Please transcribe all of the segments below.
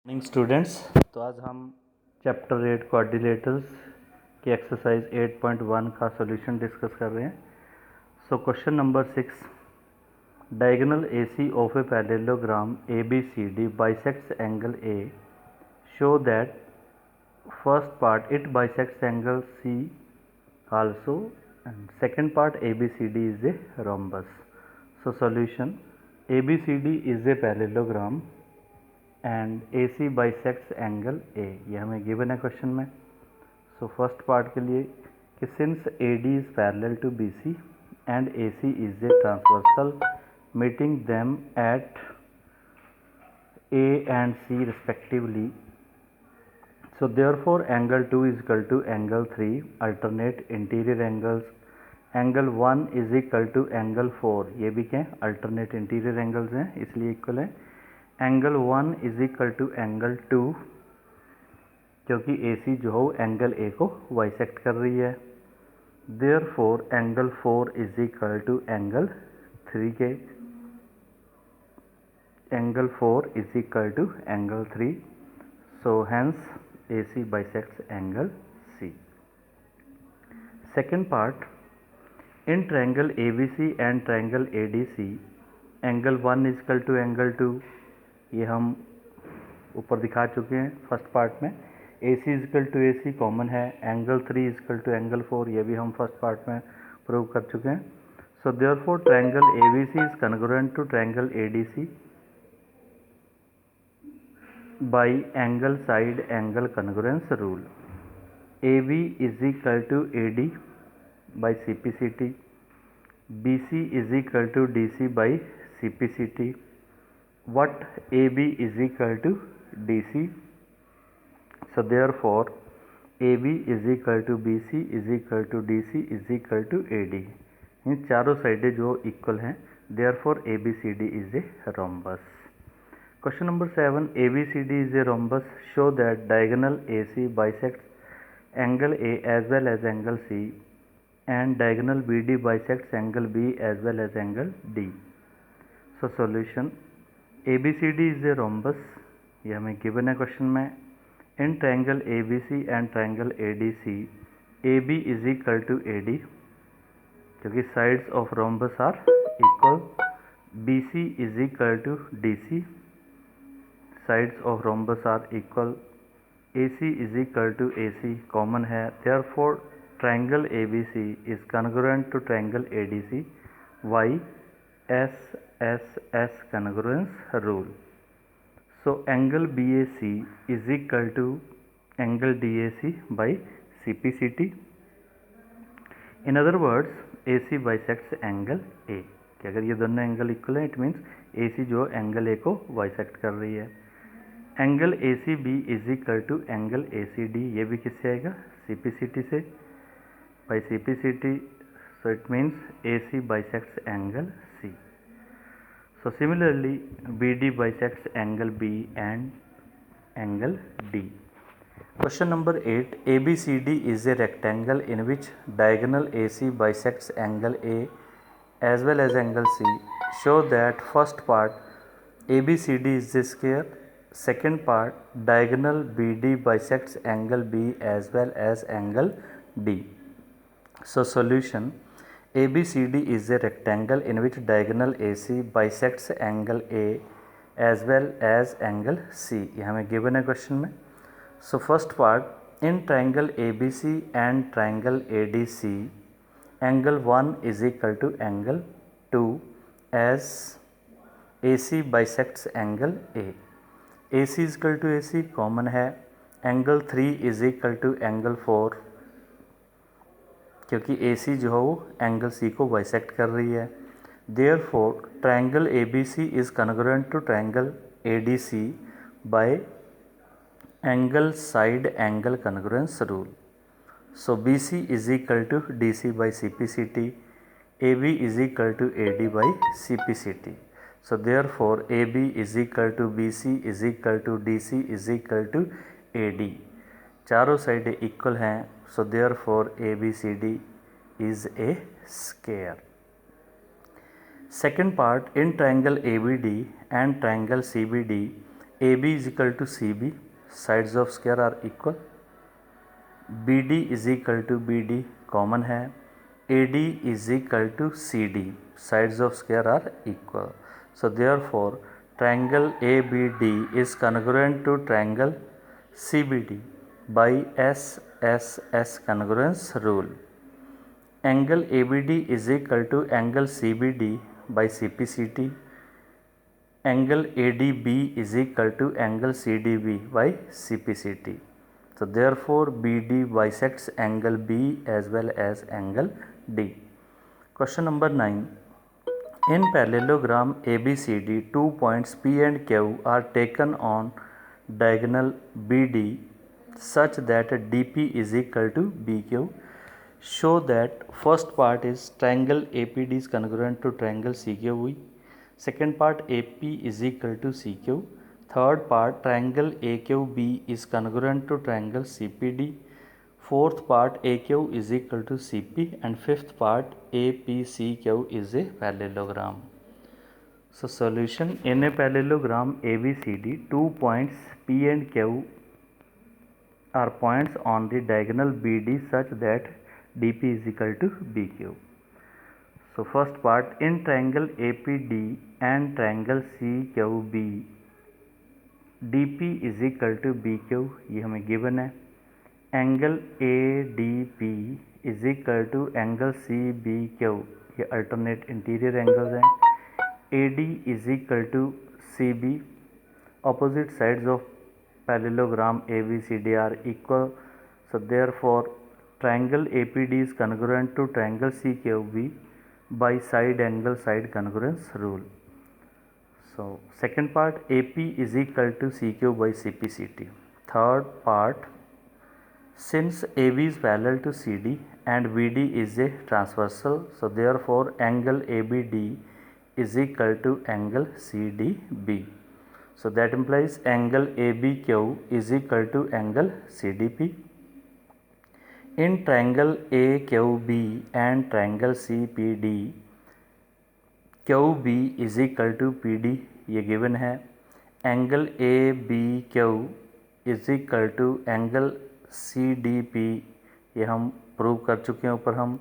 Morning students. तो आज हम चैप्टर 8 कोऑर्डिनेटर्स की एक्सरसाइज 8.1 का सॉल्यूशन डिस्कस कर रहे हैं। So question number 6, diagonal AC of a parallelogram ABCD bisects angle A, show that first part it bisects angle C also and second part ABCD is a rhombus. So solution, ABCD is a parallelogram and AC bisects angle A, ये हमें given है question में। So first part के लिए कि since AD is parallel to BC and AC is a transversal meeting them at A and C respectively, so therefore angle 2 is equal to angle 3, alternate interior angles, angle 1 is equal to angle 4, ये भी क्या alternate interior angles हैं इसलिए equal है। Angle 1 is equal to angle 2, क्योंकि AC जो हो angle A को बाइसेक्ट कर रही है। Therefore angle 4 is equal to angle 3 के, angle 4 is equal to angle 3, so hence AC bisects angle C। Second part, in triangle ABC and triangle ADC angle 1 is equal to angle 2, ये हम ऊपर दिखा चुके हैं फर्स्ट पार्ट में। AC is equal to AC common है, angle 3 is equal to angle 4, ये भी हम फर्स्ट पार्ट में प्रूव कर चुके हैं। So therefore triangle ABC is congruent to triangle ADC by angle side angle congruence rule. AB is equal to AD by CPCT, BC is equal to DC by CPCT, what AB is equal to DC, so therefore AB is equal to BC is equal to DC is equal to AD, इन चारों साइडें जो equal हैं, therefore ABCD is a rhombus. Question number 7, ABCD is a rhombus, show that diagonal AC bisects angle A as well as angle C and diagonal BD bisects angle B as well as angle D. So solution, ABCD is a rhombus, ये हमें given है question में। In triangle ABC and triangle ADC AB is equal to AD, क्योंकि sides of rhombus are equal. BC is equal to DC, sides of rhombus are equal. AC is equal to AC common है, therefore triangle ABC is congruent to triangle ADC by SSS congruence rule. So angle BAC is equal to angle DAC by CPCT. In other words, AC bisects angle A, कि अगर ये दोनों angle equal है it means AC जो angle A को bisect कर रही है। Angle ACB is equal to angle ACD, ये भी किससे आएगा CPCT से, by CPCT, so it means AC bisects angle C. So similarly BD bisects angle B and angle D. Question number 8, ABCD is a rectangle in which diagonal AC bisects angle A as well as angle C. Show that first part ABCD is a square, second part diagonal BD bisects angle B as well as angle D. So solution, ABCD is a rectangle in which diagonal AC bisects angle A as well as angle C, ये हमें given है question में। So first part, in triangle ABC and triangle ADC angle 1 is equal to angle 2 as AC bisects angle A. AC is equal to AC common है, angle 3 is equal to angle 4, क्योंकि AC जो है वो angle C को bisect कर रही है। Therefore triangle ABC is congruent to triangle ADC by angle side angle congruence rule. So BC is equal to DC by CPCT, AB is equal to AD by CPCT, so therefore AB is equal to BC is equal to DC is equal to AD, चारों साइडें equal हैं, so therefore ABCD is a square. Second part, in triangle ABD and triangle CBD AB is equal to CB, sides of square are equal. BD is equal to BD, common है. AD is equal to CD, sides of square are equal. So therefore triangle ABD is congruent to triangle CBD by SSS congruence rule. Angle ABD is equal to angle CBD by CPCT. Angle ADB is equal to angle CDB by CPCT. So therefore BD bisects angle B as well as angle D. Question number 9. In parallelogram ABCD, 2 points P and Q are taken on diagonal BD such that DP is equal to BQ. Show that first part is triangle APD is congruent to triangle CQV. Second part AP is equal to CQ. Third part triangle AQB is congruent to triangle CPD. Fourth part AQ is equal to CP, and fifth part APCQ is a parallelogram. So solution: in a parallelogram ABCD, 2 points P and Q are points on the diagonal BD such that DP is equal to BQ. So first part, in triangle APD and triangle CQB, DP is equal to BQ, ये हमें given है. Angle ADP is equal to angle CBQ, ये alternate interior angles हैं. AD is equal to CB, opposite sides of parallelogram ABCD are equal. So therefore triangle APD is congruent to triangle CQB by side angle side congruence rule. So second part, AP is equal to CQ by CPCT. Third part, since AB is parallel to CD and BD is a transversal, so therefore angle ABD is equal to angle CDB. So that implies angle ABQ is equal to angle CDP. In triangle AQB and triangle CPD, QB is equal to PD, ये given है. Angle ABQ is equal to angle CDP, ये हम prove कर चुके हैं ऊपर हम.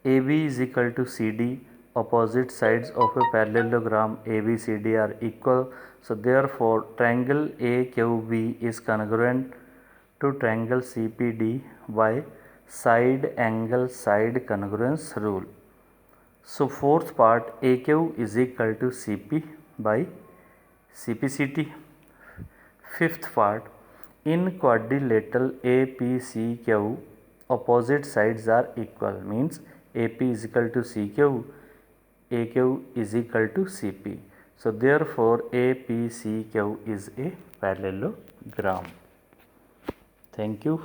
AB is equal to CD, opposite sides of a parallelogram ABCD are equal. So therefore triangle AQB is congruent to triangle CPD by side angle side congruence rule. So fourth part, AQ is equal to CP by CPCT. Fifth part, in quadrilateral APCQ, opposite sides are equal, means AP is equal to CQ, AQ is equal to CP. So therefore APCQ is a parallelogram. Thank you.